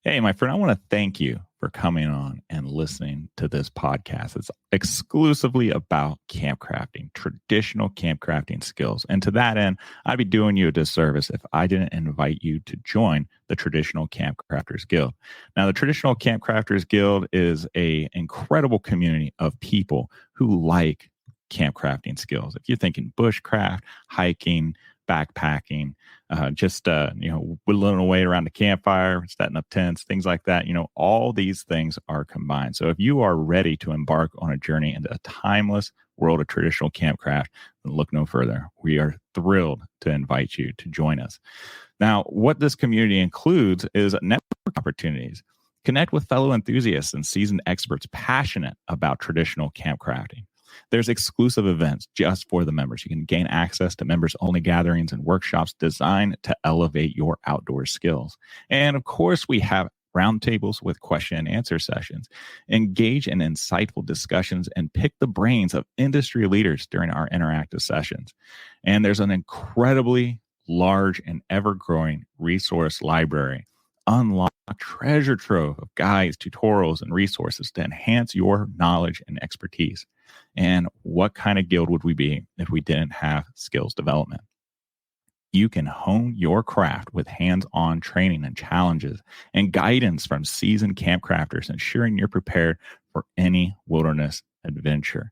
Hey, my friend, I want to thank you for coming on and listening to this podcast. It's exclusively about camp crafting, traditional camp crafting skills. And to that end, I'd be doing you a disservice if I didn't invite you to join the Traditional Camp Crafters Guild. Now, the Traditional Camp Crafters Guild is an incredible community of people who like camp crafting skills. If you're thinking bushcraft, hiking, backpacking, whittling away around the campfire, setting up tents, things like that. All these things are combined. So if you are ready to embark on a journey into a timeless world of traditional campcraft, then look no further. We are thrilled to invite you to join us. Now, what this community includes is network opportunities. Connect with fellow enthusiasts and seasoned experts passionate about traditional campcrafting. There's exclusive events just for the members. You can gain access to members-only gatherings and workshops designed to elevate your outdoor skills. And of course, we have roundtables with question and answer sessions. Engage in insightful discussions and pick the brains of industry leaders during our interactive sessions. And there's an incredibly large and ever-growing resource library. Unlock a treasure trove of guides, tutorials, and resources to enhance your knowledge and expertise. And what kind of guild would we be if we didn't have skills development? You can hone your craft with hands-on training and challenges and guidance from seasoned camp crafters, ensuring you're prepared for any wilderness adventure.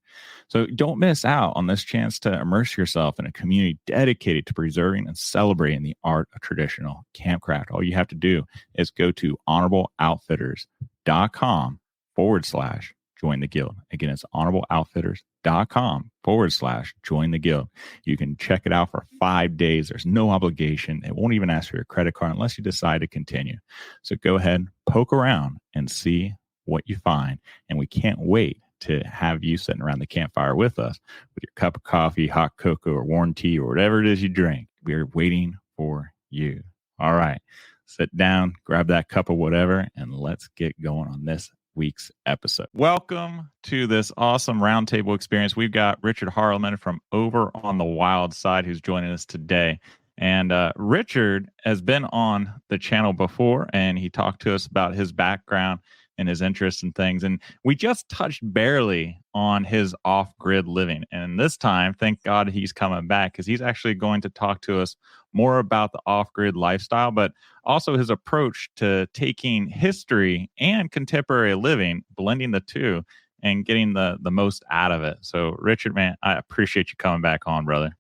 So don't miss out on this chance to immerse yourself in a community dedicated to preserving and celebrating the art of traditional campcraft. All you have to do is go to honorableoutfitters.com/join the guild. Again, it's honorableoutfitters.com/join the guild. You can check it out for 5 days. There's no obligation. It won't even ask for your credit card unless you decide to continue. So go ahead, poke around and see what you find. And we can't wait to have you sitting around the campfire with us with your cup of coffee, hot cocoa, or warm tea, or whatever it is you drink. We are waiting for you. All right. Sit down, grab that cup of whatever, and let's get going on this week's episode. Welcome to this awesome roundtable experience. We've got Richard Harleman from Over on the Wild Side who's joining us today. And Richard has been on the channel before, and he talked to us about his background and his interests and things. And we just touched barely on his off-grid living. And this time, thank God he's coming back, because he's actually going to talk to us more about the off-grid lifestyle, but also his approach to taking history and contemporary living, blending the two, and getting the most out of it. So, Richard, man, I appreciate you coming back on, brother.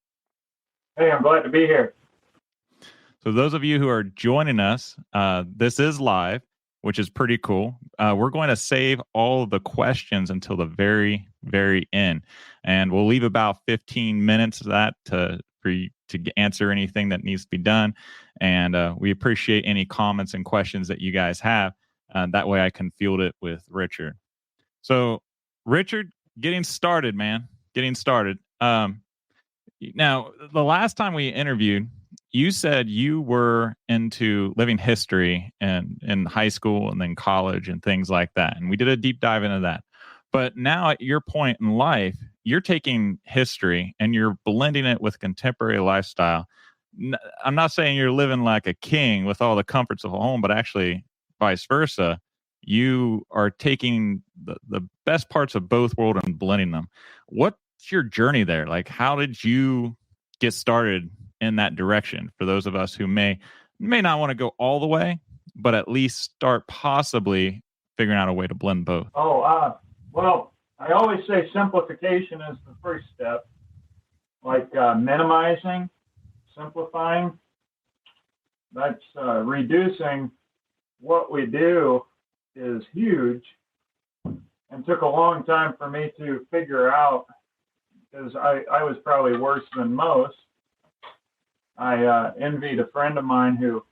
Hey, I'm glad to be here. So those of you who are joining us, this is live, which is pretty cool. We're going to save all of the questions until the very, very end. And we'll leave about 15 minutes of that for you to answer anything that needs to be done. And we appreciate any comments and questions that you guys have. That way I can field it with Richard. So, Richard, getting started, man. Getting started. Now, the last time we interviewed, you said you were into living history and in high school and then college and things like that. And we did a deep dive into that. But now at your point in life, you're taking history and you're blending it with contemporary lifestyle. I'm not saying you're living like a king with all the comforts of a home, but actually vice versa. You are taking the best parts of both worlds and blending them. What's your journey there? Like, how did you get started in that direction, for those of us who may not want to go all the way, but at least start possibly figuring out a way to blend both? Well, I always say simplification is the first step, like minimizing, simplifying. That's reducing what we do is huge, and took a long time for me to figure out, because I was probably worse than most. I envied a friend of mine who,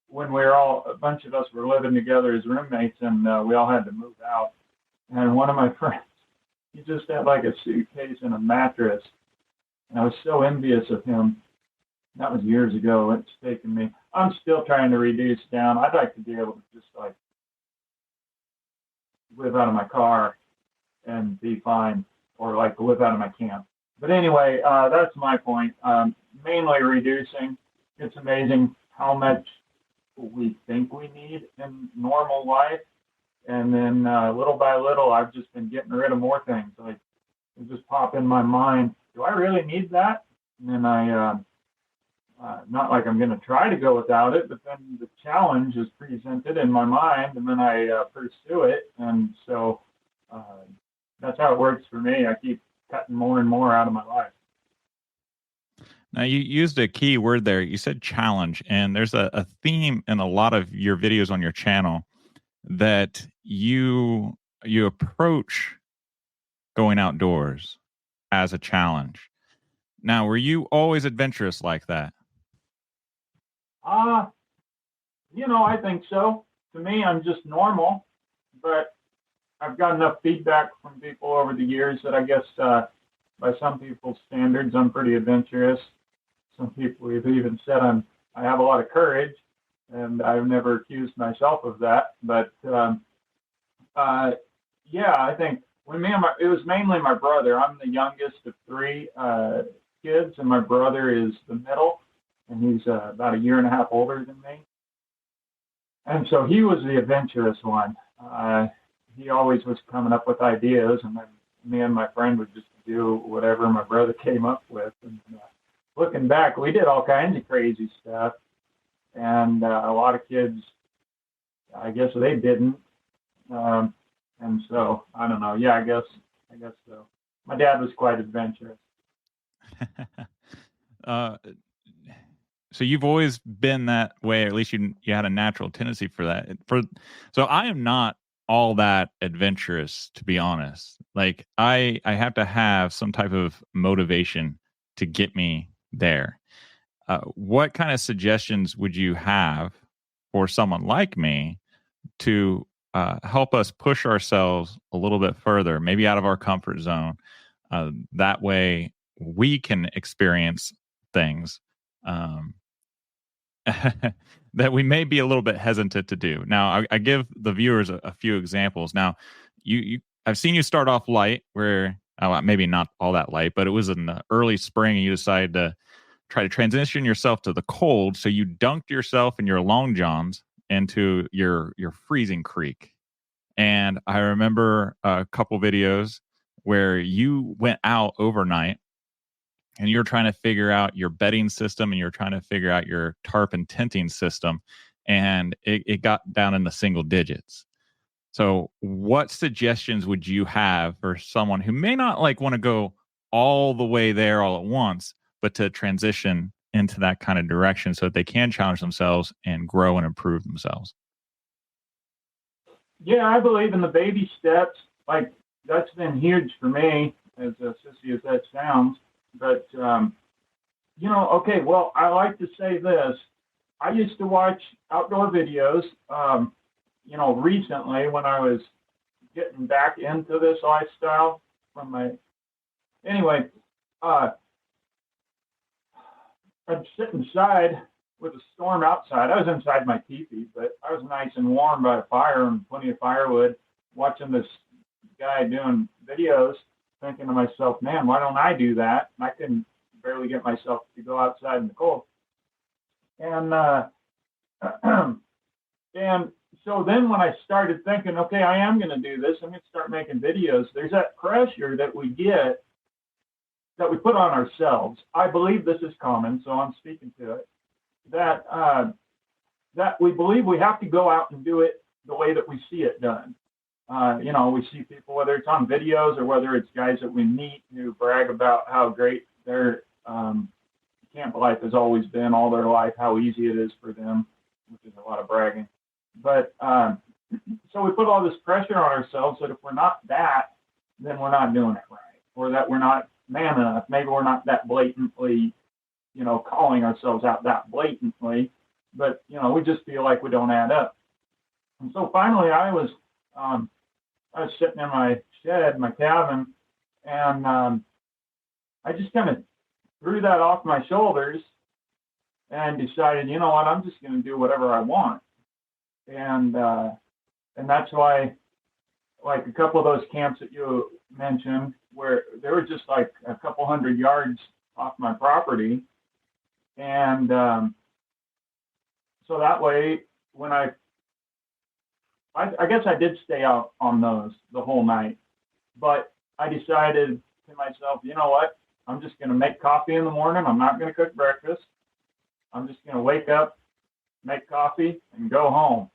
when a bunch of us were living together as roommates, and we all had to move out. And one of my friends, he just had like a suitcase and a mattress. And I was so envious of him. That was years ago. It's taken me. I'm still trying to reduce down. I'd like to be able to just like live out of my car and be fine, or like live out of my camp. But anyway, that's my point. Mainly reducing. It's amazing how much we think we need in normal life. And then little by little, I've just been getting rid of more things. Like it just pop in my mind, do I really need that? And then not like I'm going to try to go without it, but then the challenge is presented in my mind, and then I pursue it. And so that's how it works for me. I keep cutting more and more out of my life. Now, you used a key word there. You said challenge, and there's a theme in a lot of your videos on your channel that you approach going outdoors as a challenge. Now, were you always adventurous like that? I think so. To me, I'm just normal, but I've got enough feedback from people over the years that I guess by some people's standards, I'm pretty adventurous. Some people have even said I have a lot of courage, and I've never accused myself of that. But yeah, I think it was mainly my brother. I'm the youngest of three kids, and my brother is the middle, and he's about a year and a half older than me. And so he was the adventurous one. He always was coming up with ideas, and then me and my friend would just do whatever my brother came up with. And looking back, we did all kinds of crazy stuff, and a lot of kids, I guess they didn't. And so I don't know. Yeah, I guess so. My dad was quite adventurous. So you've always been that way, or at least you had a natural tendency for that. So I am not all that adventurous, to be honest. Like I have to have some type of motivation to get me there. What kind of suggestions would you have for someone like me to help us push ourselves a little bit further, maybe out of our comfort zone? That way we can experience things that we may be a little bit hesitant to do. Now, I give the viewers a few examples. Now, I've seen you start off light, where maybe not all that light, but it was in the early spring, and you decided to try to transition yourself to the cold. So you dunked yourself in your long johns into your freezing creek. And I remember a couple videos where you went out overnight and you're trying to figure out your bedding system, and you're trying to figure out your tarp and tenting system, and it got down in the single digits. So what suggestions would you have for someone who may not like want to go all the way there all at once, but to transition into that kind of direction so that they can challenge themselves and grow and improve themselves? Yeah, I believe in the baby steps. Like that's been huge for me, as sissy as that sounds. But, okay, well, I like to say this. I used to watch outdoor videos, recently when I was getting back into this lifestyle I'd sit inside with a storm outside. I was inside my teepee, but I was nice and warm by a fire and plenty of firewood, watching this guy doing videos, thinking to myself, man, why don't I do that? And I couldn't barely get myself to go outside in the cold. And and so then when I started thinking, okay, I am going to do this, I'm going to start making videos, there's that pressure that we get, that we put on ourselves. I believe this is common, so I'm speaking to it, that we believe we have to go out and do it the way that we see it done. We see people, whether it's on videos or whether it's guys that we meet who brag about how great their camp life has always been all their life, how easy it is for them, which is a lot of bragging. But so we put all this pressure on ourselves that if we're not that, then we're not doing it right, or that we're not man enough. Maybe we're not that blatantly, calling ourselves out that blatantly, but, we just feel like we don't add up. And so finally I was sitting in my shed, my cabin, and I just kind of threw that off my shoulders and decided, you know what, I'm just going to do whatever I want. And that's why, like a couple of those camps that you mentioned, where they were just like a couple 100 yards off my property. And so that way when I guess I did stay out on those the whole night, but I decided to myself, you know what? I'm just going to make coffee in the morning. I'm not going to cook breakfast. I'm just going to wake up, make coffee, and go home.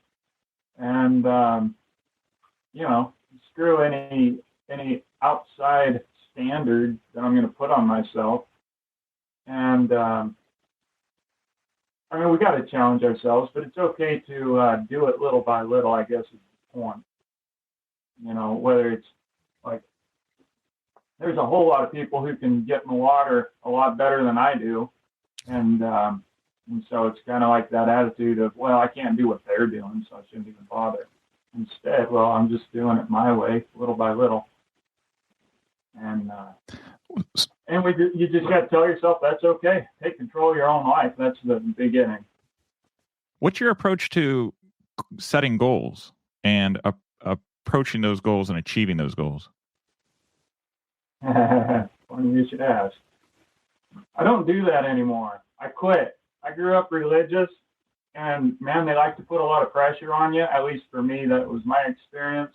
And, screw any outside standard that I'm going to put on myself. And, we got to challenge ourselves, but it's okay to do it little by little, I guess, is the point. Whether it's like, there's a whole lot of people who can get in the water a lot better than I do. And so it's kind of like that attitude of, well, I can't do what they're doing, so I shouldn't even bother. Instead, well, I'm just doing it my way, little by little. And you just got to tell yourself that's okay. Take control of your own life. That's the beginning. What's your approach to setting goals and approaching those goals and achieving those goals? Funny you should ask. I don't do that anymore. I quit. I grew up religious, and man, they like to put a lot of pressure on you. At least for me, that was my experience.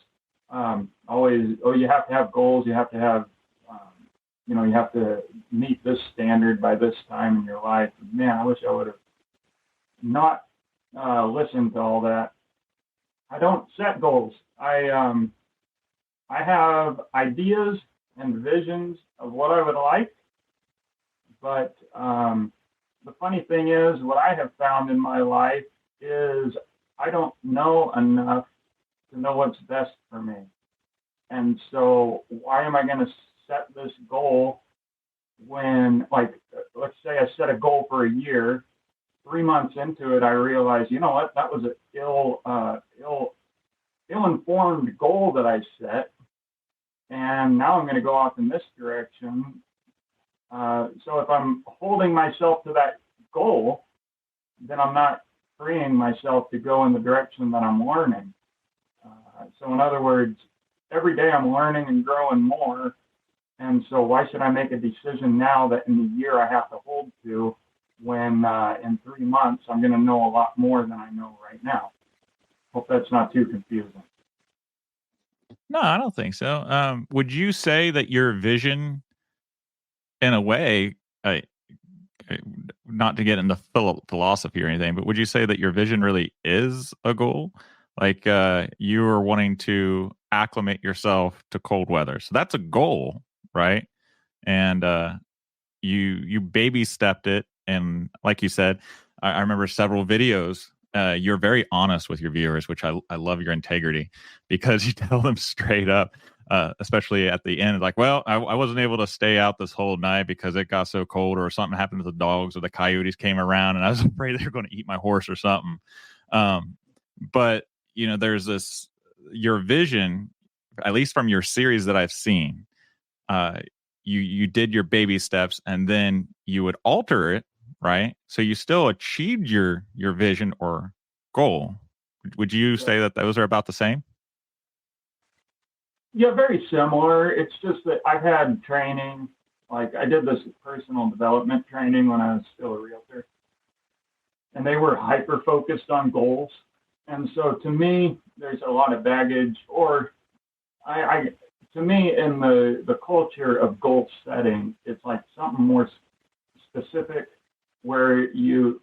You have to have goals. You have to have, you have to meet this standard by this time in your life. Man, I wish I would have not listened to all that. I don't set goals. I have ideas and visions of what I would like, but the funny thing is, what I have found in my life is I don't know enough to know what's best for me. And so why am I going to set this goal when, like, let's say I set a goal for a year, 3 months into it, I realized, you know what, that was an ill-informed goal that I set. And now I'm going to go off in this direction. So if I'm holding myself to that goal, then I'm not freeing myself to go in the direction that I'm learning. So in other words, every day I'm learning and growing more. And so why should I make a decision now that in the year I have to hold to when in 3 months I'm going to know a lot more than I know right now? Hope that's not too confusing. No, I don't think so. Would you say that your vision, in a way, not to get into philosophy or anything, but would you say that your vision really is a goal? Like you are wanting to acclimate yourself to cold weather. So that's a goal, right? And you baby stepped it. And like you said, I remember several videos. You're very honest with your viewers, which I love your integrity, because you tell them straight up, especially at the end, like, well, I wasn't able to stay out this whole night because it got so cold, or something happened to the dogs, or the coyotes came around and I was afraid they were going to eat my horse or something. But there's your vision, at least from your series that I've seen, you did your baby steps and then you would alter it, right? So you still achieved your vision or goal. Would you say that those are about the same? Yeah, very similar. It's just that I've had training, like I did this personal development training when I was still a realtor, and they were hyper focused on goals. And so to me, there's a lot of baggage, or to me, in the culture of goal setting, it's like something more specific, where you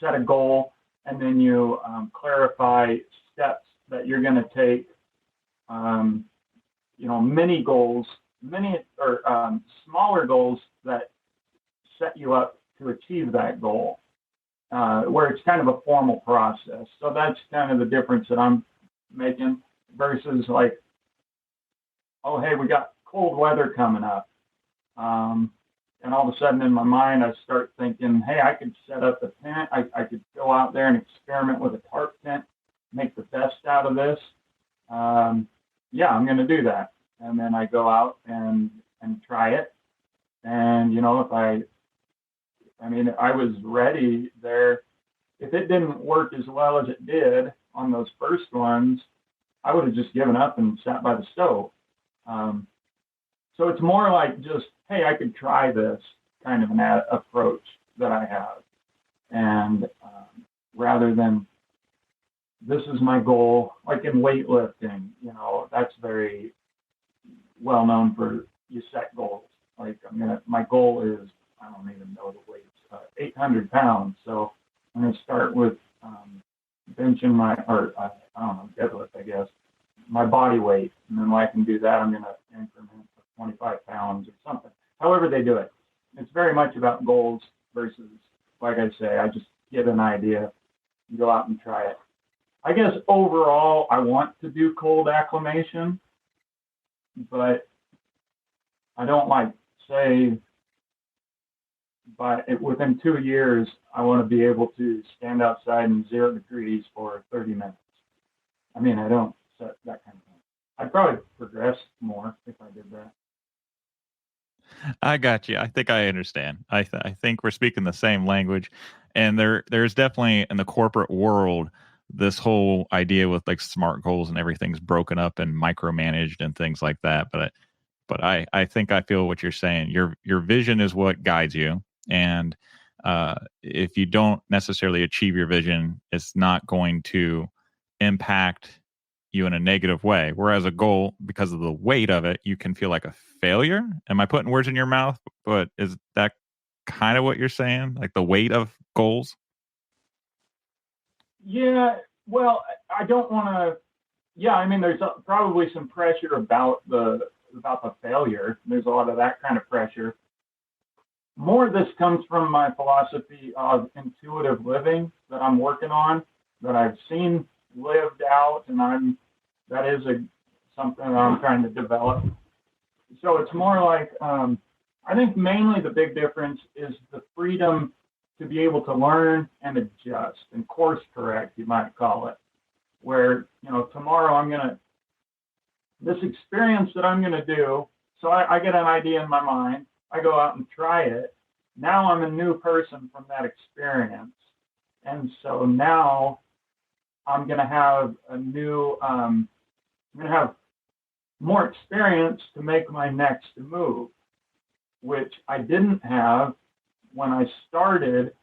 set a goal and then you clarify steps that you're going to take. Mini goals, smaller goals that set you up to achieve that goal, where it's kind of a formal process. So that's kind of the difference that I'm making versus like, oh, hey, we got cold weather coming up. And all of a sudden in my mind, I start thinking, hey, I could set up a tent. I could go out there and experiment with a tarp tent, make the best out of this. Yeah, I'm going to do that. And then I go out and try it. And, if I was ready there. If it didn't work as well as it did on those first ones, I would have just given up and sat by the stove. So it's more like just, hey, I could try this kind of an approach that I have. And rather than this is my goal. Like in weightlifting, that's very well known for you set goals. Like my goal is, I don't even know the weights, 800 pounds. So I'm going to start with benching I don't know, deadlift, I guess, my body weight. And then when I can do that, I'm going to increment of 25 pounds or something. However they do it. It's very much about goals versus, like I say, I just get an idea, go out and try it. I guess overall, I want to do cold acclimation, but I don't say within 2 years, I want to be able to stand outside in 0 degrees for 30 minutes. I mean, I don't set that kind of thing. I'd probably progress more if I did that. I got you. I think I understand. I think we're speaking the same language, and there's definitely in the corporate world this whole idea with like SMART goals and everything's broken up and micromanaged and things like that. But I think I feel what you're saying. Your vision is what guides you, and if you don't necessarily achieve your vision, it's not going to impact you in a negative way. Whereas a goal, because of the weight of it, you can feel like a failure. Am I putting words in your mouth? But is that kind of what you're saying? Like the weight of goals? Yeah, well, I don't want to. Yeah, I mean, there's probably some pressure about the failure. There's a lot of that kind of pressure. More of this comes from my philosophy of intuitive living that I'm working on, that I've seen lived out, and that is something that I'm trying to develop. So it's more like, I think mainly the big difference is the freedom to be able to learn and adjust and course correct, you might call it, where, tomorrow this experience that I'm going to do, so I get an idea in my mind, I go out and try it. Now I'm a new person from that experience. And so now I'm going to have I'm going to have more experience to make my next move, which I didn't have when I started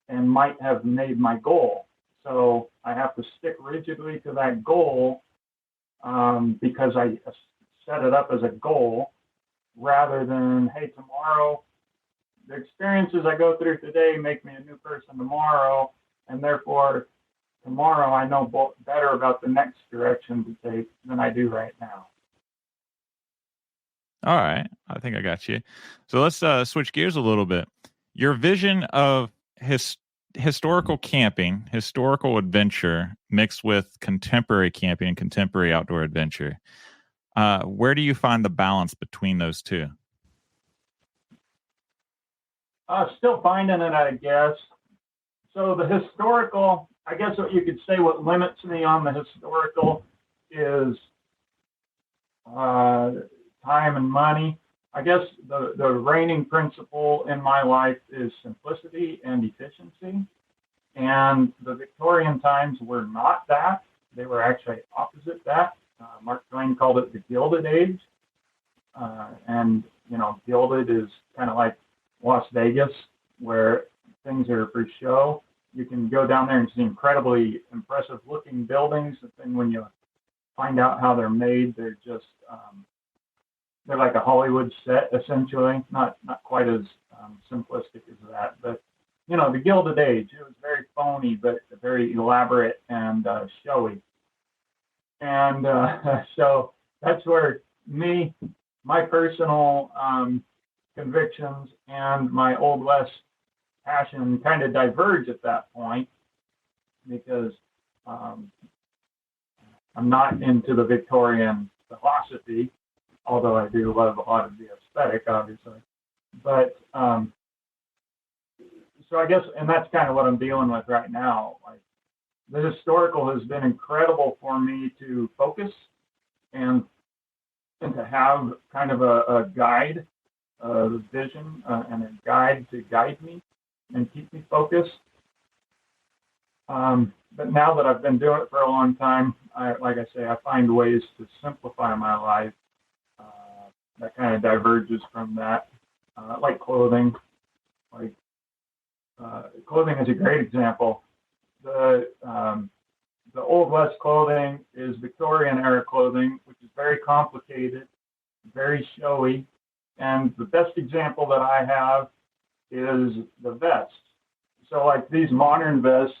and might have made my goal. So I have to stick rigidly to that goal because I set it up as a goal rather than, hey, tomorrow, the experiences I go through today make me a new person tomorrow, and therefore tomorrow I know better about the next direction to take than I do right now. All right. I think I got you. So let's switch gears a little bit. Your vision of historical camping, historical adventure mixed with contemporary camping and contemporary outdoor adventure. Where do you find the balance between those two? Still finding it, I guess. So the historical, I guess what you could say what limits me on the historical is time and money. I guess the reigning principle in my life is simplicity and efficiency. And the Victorian times were not that. They were actually opposite that. Mark Twain called it the Gilded Age. And, gilded is kind of like Las Vegas, where things are for show. You can go down there and see incredibly impressive looking buildings. And then when you find out how they're made, they're just, they're like a Hollywood set, essentially. Not quite as simplistic as that. But, the Gilded Age, it was very phony, but very elaborate and showy. And so that's where my personal convictions and my Old West passion kind of diverge at that point, because I'm not into the Victorian philosophy, although I do love a lot of the aesthetic, obviously. But so I guess, and that's kind of what I'm dealing with right now. Like, the historical has been incredible for me to focus and to have kind of a guide, a vision, and a guide to guide me and keep me focused. But now that I've been doing it for a long time, like I say, I find ways to simplify my life that kind of diverges from that, like clothing. Like clothing is a great example. The the Old West clothing is Victorian era clothing, which is very complicated, very showy. And the best example that I have is the vest. So like these modern vests,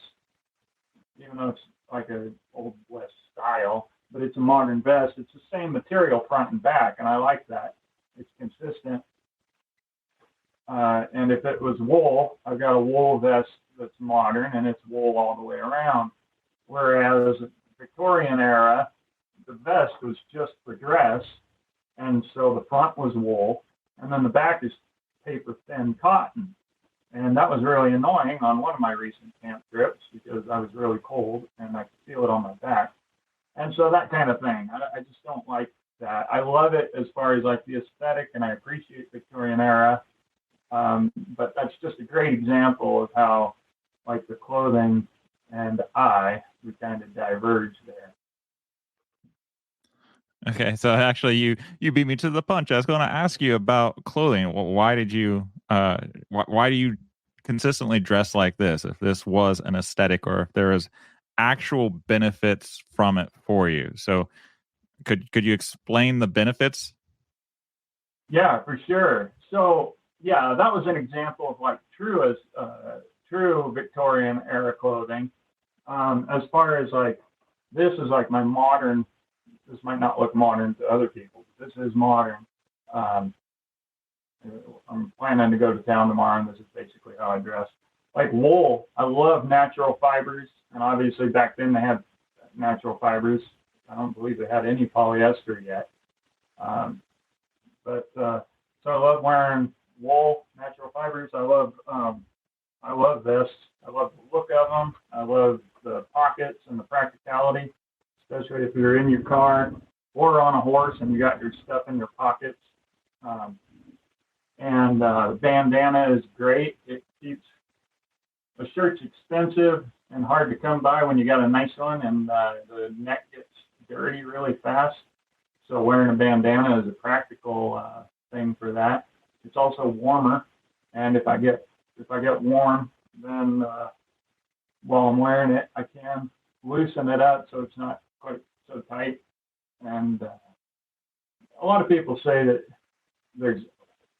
even though it's like an Old West style, but it's a modern vest, it's the same material front and back, and I like that. It's consistent. And if it was wool, I've got a wool vest that's modern, and it's wool all the way around. Whereas Victorian era, the vest was just for dress, and so the front was wool, and then the back is paper thin cotton. And that was really annoying on one of my recent camp trips because I was really cold and I could feel it on my back. And so that kind of thing, I just don't like that. I love it as far as like the aesthetic, and I appreciate Victorian era. But that's just a great example of how like the clothing and we kind of diverge there. Okay, so actually, you beat me to the punch. I was going to ask you about clothing. Well, why did you why do you consistently dress like this? If this was an aesthetic, or if there is actual benefits from it for you, so could you explain the benefits? Yeah, for sure. So yeah, that was an example of like true Victorian era clothing. As far as like this is like my modern. This might not look modern to other people, but this is modern. I'm planning to go to town tomorrow, and this is basically how I dress. Like wool, I love natural fibers, and obviously back then they had natural fibers. I don't believe they had any polyester yet. So I love wearing wool, natural fibers. I love vests. I love the look of them. I love the pockets and the practicality, especially if you're in your car or on a horse and you got your stuff in your pockets. The bandana is great. It keeps a shirt's expensive and hard to come by when you got a nice one, and the neck gets dirty really fast. So wearing a bandana is a practical thing for that. It's also warmer, and if I get warm, then while I'm wearing it, I can loosen it up so it's not quite so tight. And a lot of people say that there's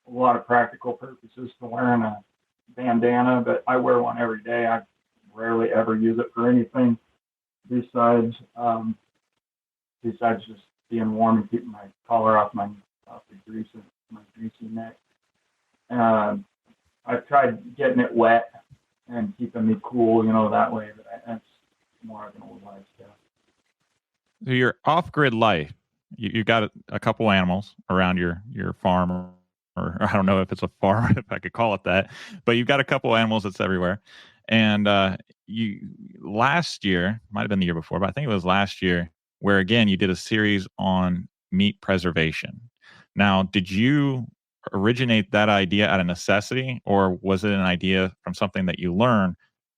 a lot of practical purposes to wearing a bandana, but I wear one every day. I rarely ever use it for anything besides just being warm and keeping my collar off my greasy neck. I've tried getting it wet and keeping me cool, that way, but that's more of an old lifestyle. So your off-grid life, you got a couple animals around your farm, or I don't know if it's a farm, if I could call it that, but you've got a couple animals that's everywhere. And you last year, might have been the year before, but I think it was last year, where again you did a series on meat preservation. Now, did you originate that idea out of necessity, or was it an idea from something that you learned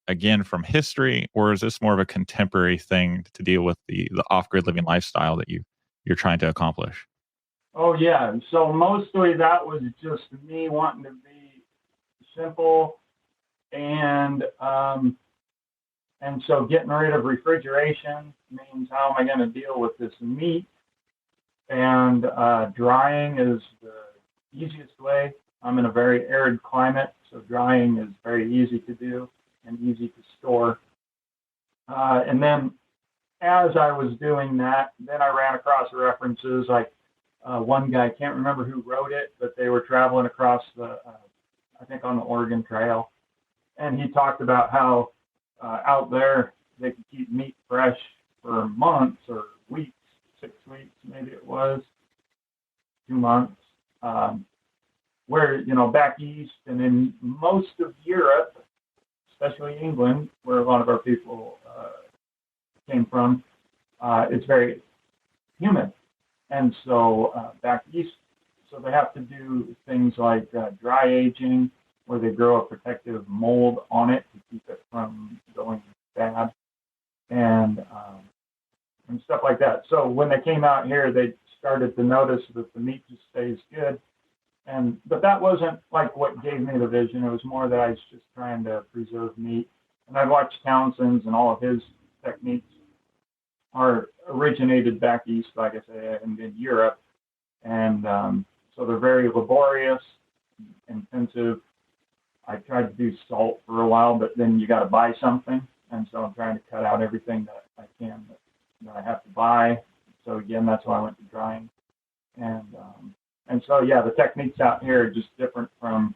again from history, or is this more of a contemporary thing to deal with the off-grid living lifestyle that you're trying to accomplish? Oh yeah, so mostly that was just me wanting to be simple, and so getting rid of refrigeration means how am I going to deal with this meat? And drying is the easiest way. I'm in a very arid climate, so drying is very easy to do and easy to store. And then as I was doing that, then I ran across references like one guy, I can't remember who wrote it, but they were traveling across I think on the Oregon Trail. And he talked about how out there they could keep meat fresh for months or weeks, 6 weeks, maybe it was, 2 months. Where, back east and in most of Europe, especially England, where a lot of our people came from, it's very humid. And so back east, so they have to do things like dry aging, where they grow a protective mold on it to keep it from going bad, and stuff like that. So when they came out here, they started to notice that the meat just stays good. But that wasn't like what gave me the vision. It was more that I was just trying to preserve meat. And I watched Townsend's and all of his techniques are originated back east, like I say, in Europe. And so they're very laborious, intensive. I tried to do salt for a while, but then you got to buy something. And so I'm trying to cut out everything that I can that I have to buy. So again, that's why I went to drying. And so, yeah, the techniques out here are just different from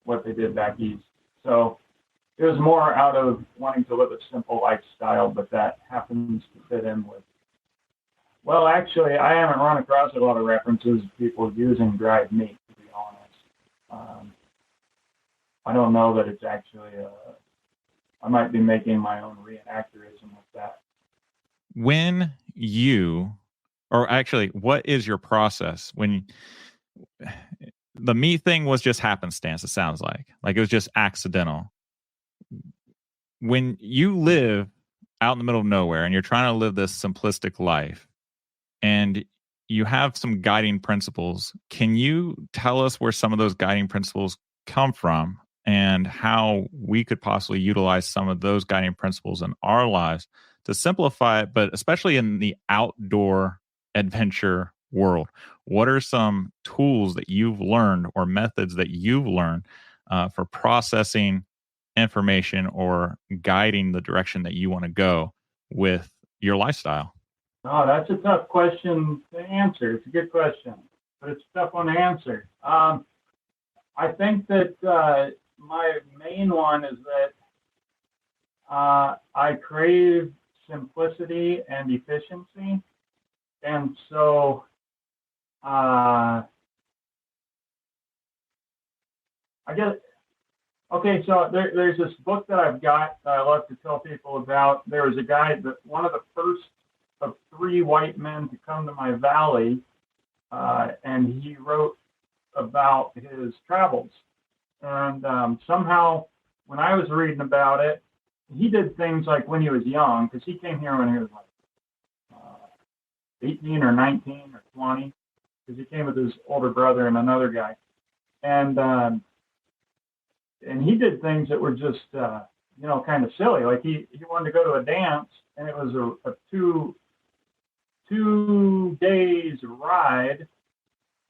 what they did back east. So it was more out of wanting to live a simple lifestyle, but that happens to fit in with. Well, actually, I haven't run across a lot of references of people using dried meat, to be honest. I don't know that it's actually, I might be making my own reenactorism with that. When you, or actually, what is your process when the meat thing was just happenstance? It sounds like it was just accidental. When you live out in the middle of nowhere and you're trying to live this simplistic life and you have some guiding principles, can you tell us where some of those guiding principles come from and how we could possibly utilize some of those guiding principles in our lives to simplify it, but especially in the outdoor adventure world? What are some tools that you've learned or methods that you've learned for processing information or guiding the direction that you want to go with your lifestyle? Oh, that's a tough question to answer. It's a good question, but it's a tough one to answer. I think that my main one is that I crave simplicity and efficiency. And so I guess, okay, so there's this book that I've got that I love to tell people about. There was a guy, one of the first of 3 white men to come to my valley, and he wrote about his travels. And somehow, when I was reading about it, he did things like when he was young, because he came here when he was like 18 or 19 or 20, because he came with his older brother and another guy. And he did things that were just, kind of silly. Like he wanted to go to a dance, and it was a two days ride,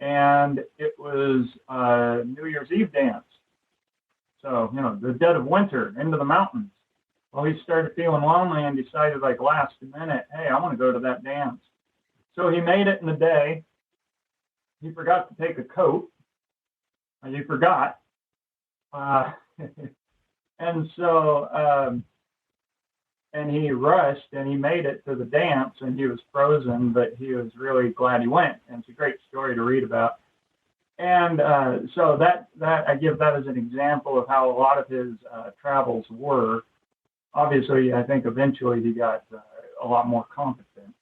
and it was a New Year's Eve dance. So, the dead of winter into the mountains. Well, he started feeling lonely and decided, like, last minute, hey, I want to go to that dance. So he made it in the day. He forgot to take a coat. He forgot. And so, and he rushed and he made it to the dance, and he was frozen, but he was really glad he went. And it's a great story to read about. And so that I give that as an example of how a lot of his travels were. Obviously, I think eventually he got a lot more competent.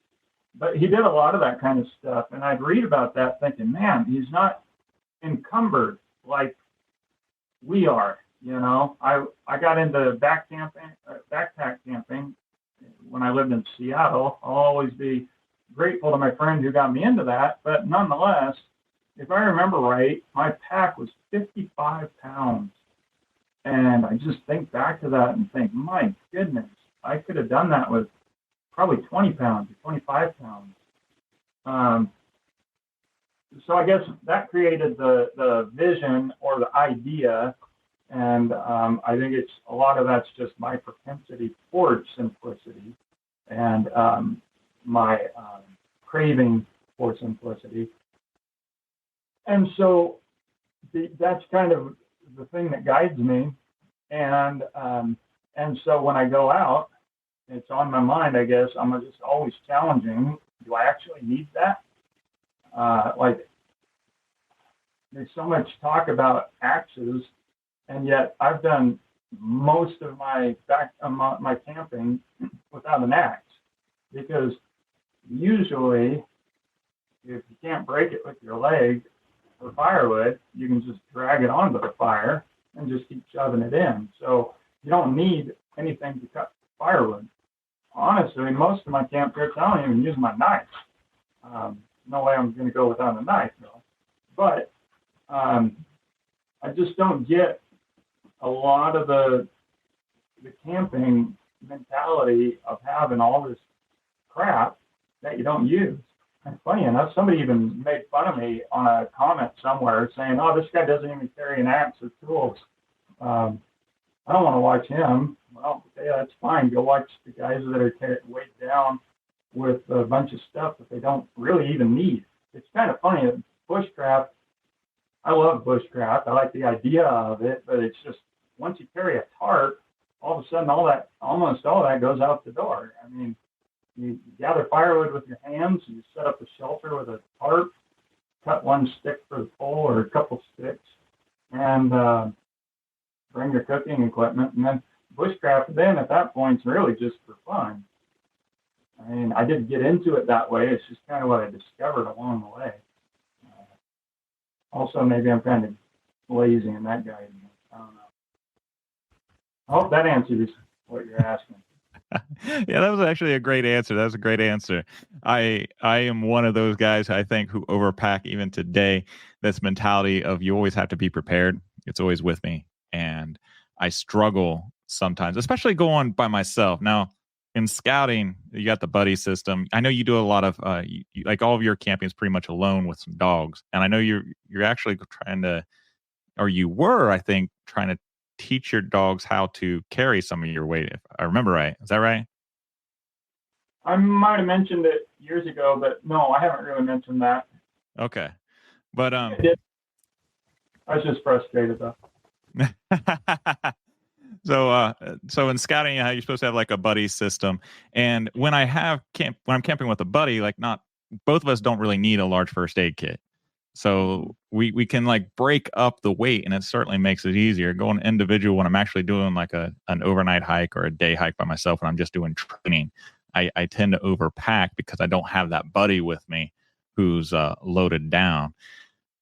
But he did a lot of that kind of stuff. And I'd read about that thinking, man, he's not encumbered like we are. I got into backpack camping when I lived in Seattle. I'll always be grateful to my friend who got me into that. But nonetheless, if I remember right, my pack was 55 pounds. And I just think back to that and think, my goodness, I could have done that with probably 20 pounds or 25 pounds. So I guess that created the vision or the idea. And I think it's a lot of that's just my propensity towards simplicity and my craving for simplicity. And so that's kind of the thing that guides me. And so when I go out, it's on my mind, I guess. I'm just always challenging. Do I actually need that? Like, there's so much talk about axes, and yet I've done most of my my camping without an axe, because usually if you can't break it with your leg for firewood, you can just drag it onto the fire and just keep shoving it in. So you don't need anything to cut firewood. Honestly, most of my camp trips, I don't even use my knife. No way I'm going to go without a knife, though. But I just don't get a lot of the camping mentality of having all this crap that you don't use. And funny enough, somebody even made fun of me on a comment somewhere saying, "Oh, this guy doesn't even carry an axe or tools. I don't want to watch him." Well, yeah, that's fine. Go watch the guys that are weighed down with a bunch of stuff that they don't really even need. It's kind of funny that bushcraft, I love bushcraft. I like the idea of it, but it's just once you carry a tarp, all of a sudden almost all that goes out the door. I mean, you gather firewood with your hands, you set up a shelter with a tarp, cut one stick for the pole or a couple sticks, and bring your cooking equipment. And then bushcraft then at that point is really just for fun. I mean, I didn't get into it that way. It's just kind of what I discovered along the way. Also, maybe I'm kind of lazy in that guy. I don't know. I hope that answers what you're asking. Yeah, that was actually a great answer. That was a great answer. I am one of those guys, I think, who overpack even today. This mentality of you always have to be prepared. It's always with me. And I struggle sometimes, especially going by myself. Now, in scouting, you got the buddy system. I know you do a lot of, like all of your camping is pretty much alone with some dogs. And I know you're actually trying to, or you were, I think, trying to teach your dogs how to carry some of your weight, if I remember right. Is that right? I might have mentioned it years ago, but no, I haven't really mentioned that. Okay. But I was just frustrated though. So in scouting, how you're supposed to have like a buddy system. And when I'm camping with a buddy, like not both of us don't really need a large first aid kit. So we can like break up the weight, and it certainly makes it easier. Going individual when I'm actually doing like an overnight hike or a day hike by myself, when I'm just doing training, I tend to overpack because I don't have that buddy with me who's loaded down.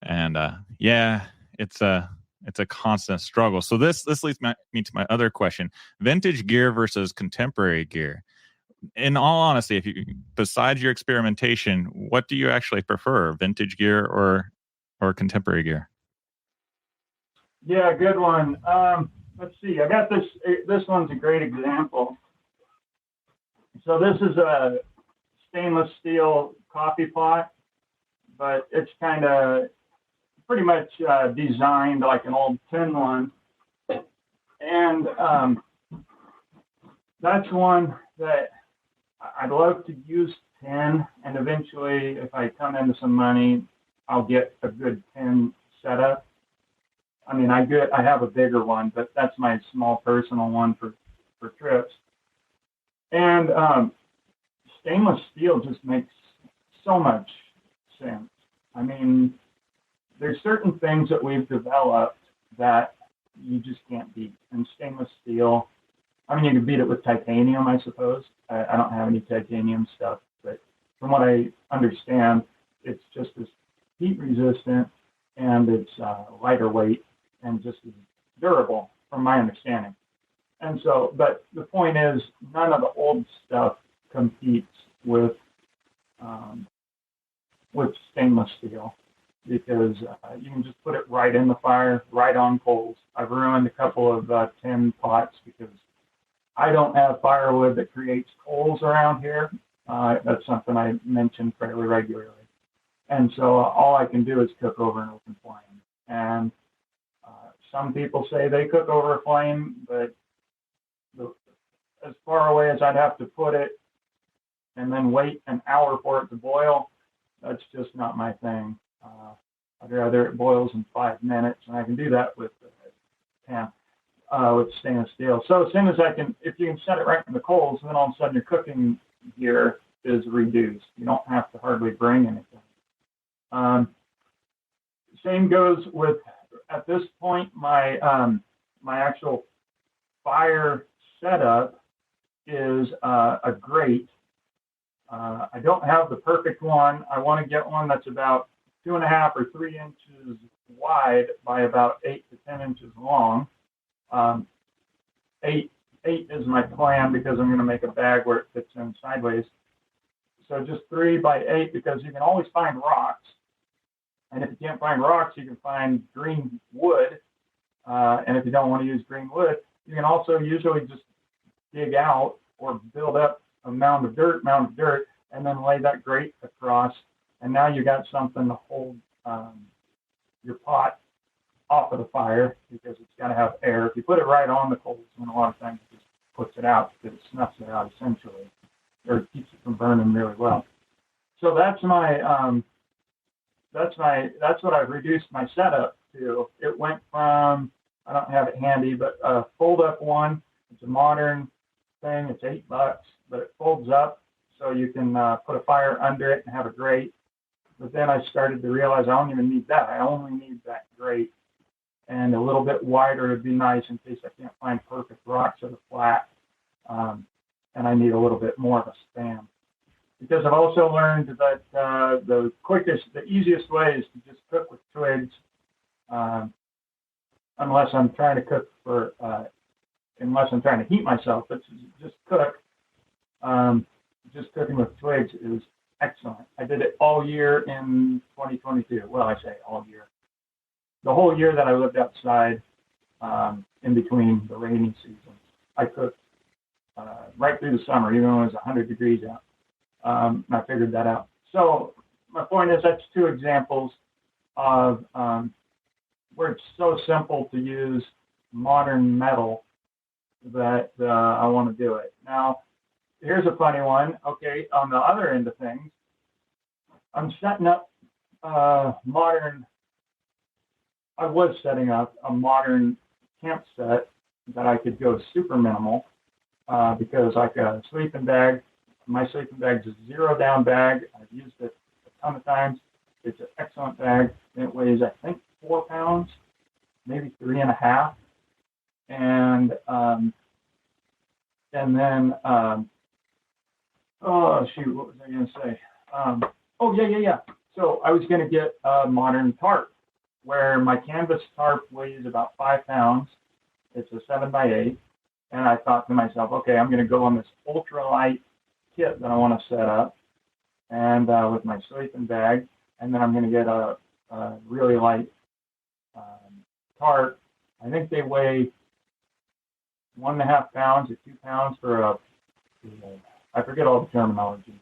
And yeah, it's a constant struggle. So this leads me to my other question: vintage gear versus contemporary gear. In all honesty, if you, besides your experimentation, what do you actually prefer, vintage gear or contemporary gear? Yeah, good one. Let's see. I got this. This one's a great example. So this is a stainless steel coffee pot, but it's kind of pretty much designed like an old tin one. And that's one that I'd love to use tin, and eventually, if I come into some money, I'll get a good tin setup. I mean, I have a bigger one, but that's my small personal one for trips. And stainless steel just makes so much sense. I mean, there's certain things that we've developed that you just can't beat. And stainless steel, I mean, you can beat it with titanium, I suppose. I don't have any titanium stuff, but from what I understand, it's just as heat resistant, and it's lighter weight and just as durable, from my understanding. And so, but the point is, none of the old stuff competes with stainless steel, because you can just put it right in the fire, right on coals. I've ruined a couple of tin pots because I don't have firewood that creates coals around here. That's something I mention fairly regularly. And so all I can do is cook over an open flame. And some people say they cook over a flame, but as far away as I'd have to put it and then wait an hour for it to boil, that's just not my thing. I'd rather it boils in 5 minutes, and I can do that with with stainless steel. So as soon as if you can set it right in the coals, then all of a sudden your cooking gear is reduced. You don't have to hardly bring anything. Same goes with, at this point, my actual fire setup is a grate. I don't have the perfect one. I want to get one that's about 2.5 or 3 inches wide by about 8 to 10 inches long. 8 is my plan, because I'm going to make a bag where it fits in sideways. So just 3 by 8, because you can always find rocks. And if you can't find rocks, you can find green wood. And if you don't want to use green wood, you can also usually just dig out or build up a mound of dirt, and then lay that grate across, and now you got something to hold your pot off of the fire, because it's got to have air. If you put it right on the coals, and a lot of times it just puts it out, because it snuffs it out essentially, or it keeps it from burning really well. So that's what I've reduced my setup to. It went from, I don't have it handy, but a fold up one. It's a modern thing. It's $8, but it folds up so you can put a fire under it and have a grate. But then I started to realize I don't even need that. I only need that grate, and a little bit wider would be nice in case I can't find perfect rocks that are flat. And I need a little bit more of a span. Because I've also learned that the easiest way is to just cook with twigs, unless I'm trying to cook unless I'm trying to heat myself. But just cook. Just cooking with twigs is excellent. I did it all year in 2022. Well, I say all year. The whole year that I lived outside, in between the rainy seasons, I cooked right through the summer, even when it was 100 degrees out. I figured that out. So my point is, that's two examples of where it's so simple to use modern metal that I want to do it. Now, here's a funny one. Okay, on the other end of things, I'm setting up modern. I was setting up a modern camp set that I could go super minimal, because like a sleeping bag. My sleeping bag is a 0 down bag. I've used it a ton of times. It's an excellent bag. It weighs, I think, 4 pounds, maybe 3.5. And then, oh shoot, what was I going to say? Yeah. So I was going to get a modern tarp, where my canvas tarp weighs about 5 pounds. It's a 7x8. And I thought to myself, okay, I'm going to go on this ultralight kit that I want to set up, and with my sleeping bag, and then I'm going to get a really light tarp. I think they weigh 1.5 pounds or 2 pounds for I forget all the terminology.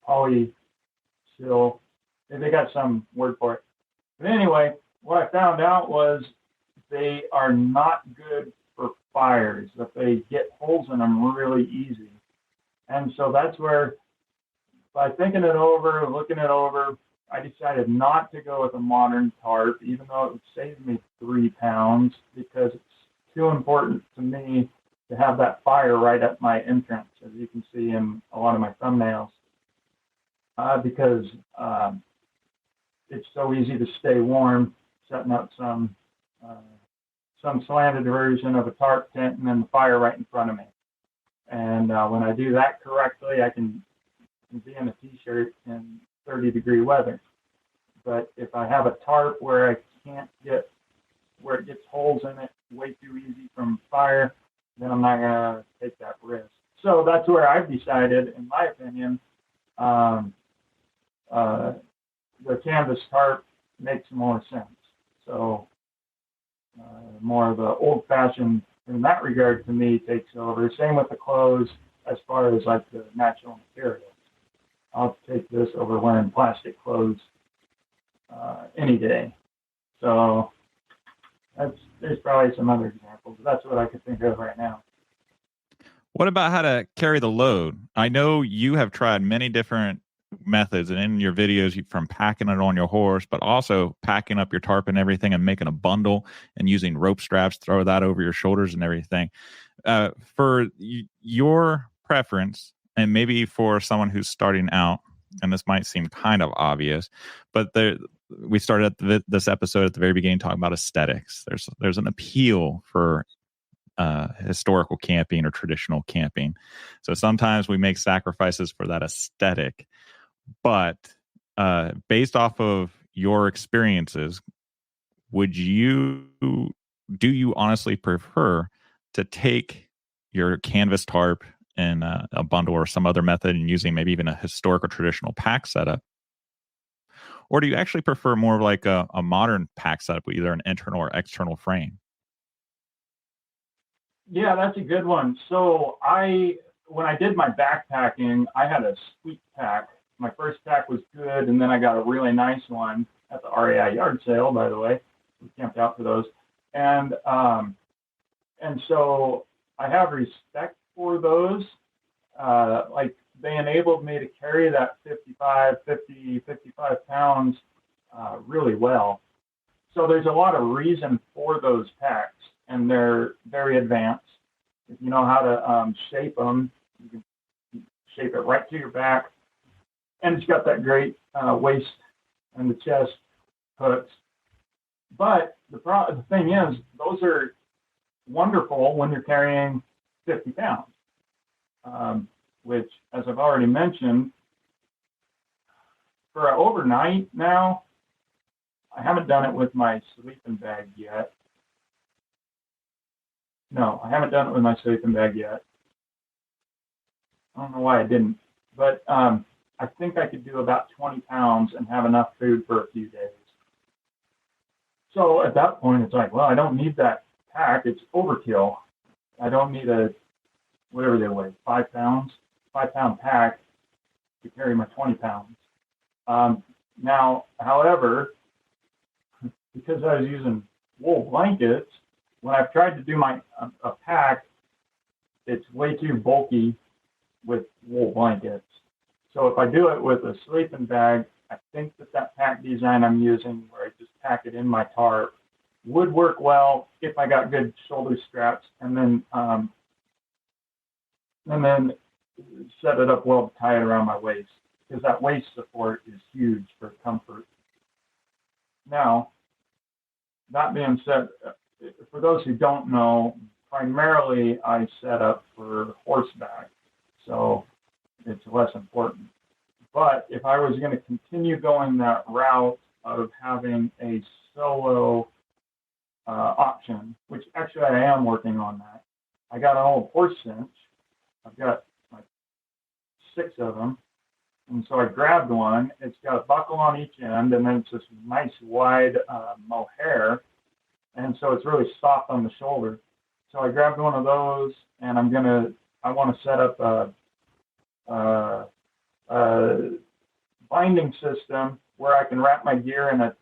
Polysil. They got some word for it. But anyway, what I found out was they are not good for fires, that they get holes in them really easy. And so that's where, by thinking it over, looking it over, I decided not to go with a modern tarp, even though it would save me 3 pounds, because it's too important to me to have that fire right at my entrance, as you can see in a lot of my thumbnails, because it's so easy to stay warm setting up some slanted version of a tarp tent and then the fire right in front of me. And when I do that correctly, I can be in a t-shirt in 30-degree weather. But if I have a tarp where I can't get, where it gets holes in it way too easy from fire, then I'm not going to take that risk. So that's where I've decided, in my opinion, the canvas tarp makes more sense. So more of the old-fashioned, in that regard, to me, takes over. Same with the clothes, as far as like the natural materials. I'll take this over wearing plastic clothes any day. So there's probably some other examples. That's what I could think of right now. What about how to carry the load? I know you have tried many different methods, and in your videos, from packing it on your horse, but also packing up your tarp and everything and making a bundle and using rope straps, throw that over your shoulders and everything. For your preference, and maybe for someone who's starting out, and this might seem kind of obvious, but we started this episode at the very beginning talking about aesthetics. There's an appeal for historical camping or traditional camping. So sometimes we make sacrifices for that aesthetic. But based off of your experiences, do you honestly prefer to take your canvas tarp in a bundle or some other method and using maybe even a historical traditional pack setup? Or do you actually prefer more of like a modern pack setup with either an internal or external frame? Yeah, that's a good one. So I when I did my backpacking, I had a sweet pack. My first pack was good, and then I got a really nice one at the REI yard sale, by the way. We camped out for those. And so I have respect for those. Like they enabled me to carry that 55 pounds really well. So there's a lot of reason for those packs, and they're very advanced. If you know how to shape them, you can shape it right to your back. And it's got that great waist and the chest hooks. But the thing is, those are wonderful when you're carrying 50 pounds, which, as I've already mentioned, for overnight now, I haven't done it with my sleeping bag yet. No, I haven't done it with my sleeping bag yet. I don't know why I didn't, but I think I could do about 20 pounds and have enough food for a few days. So at that point, it's like, well, I don't need that pack. It's overkill. I don't need whatever they weigh, 5 pound pack to carry my 20 pounds. Now, however, because I was using wool blankets, when I've tried to do a pack, it's way too bulky with wool blankets. So if I do it with a sleeping bag, I think that pack design I'm using, where I just pack it in my tarp, would work well if I got good shoulder straps, and then set it up well to tie it around my waist, because that waist support is huge for comfort. Now, that being said, for those who don't know, primarily I set up for horseback, so it's less important. But if I was going to continue going that route of having a solo option, which actually I am working on that, I got an old horse cinch. I've got like 6 of them. And so I grabbed one. It's got a buckle on each end, and then it's this nice wide mohair. And so it's really soft on the shoulder. So I grabbed one of those, and I want to set up a binding system where I can wrap my gear in a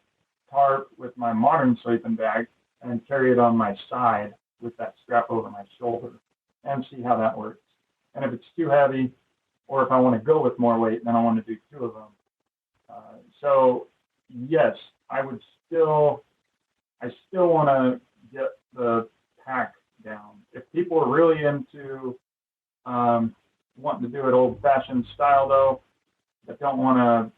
tarp with my modern sleeping bag and carry it on my side with that strap over my shoulder, and see how that works. And if it's too heavy, or if I want to go with more weight, then I want to do 2 of them. So yes, I still want to get the pack down. If people are really into wanting to do it old-fashioned style, though, that don't want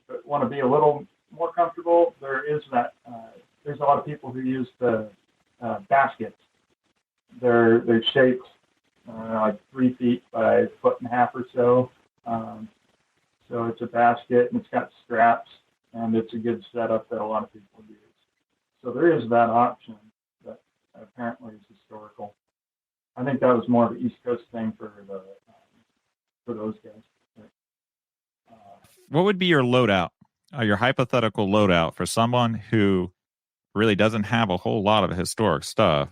to be a little more comfortable, there's a lot of people who use the baskets. They're shaped like 3 feet by a foot and a half or so. So it's a basket, and it's got straps, and it's a good setup that a lot of people use. So there is that option that apparently is historical. I think that was more of an East Coast thing for those guys. What would be your loadout, your hypothetical loadout for someone who really doesn't have a whole lot of historic stuff,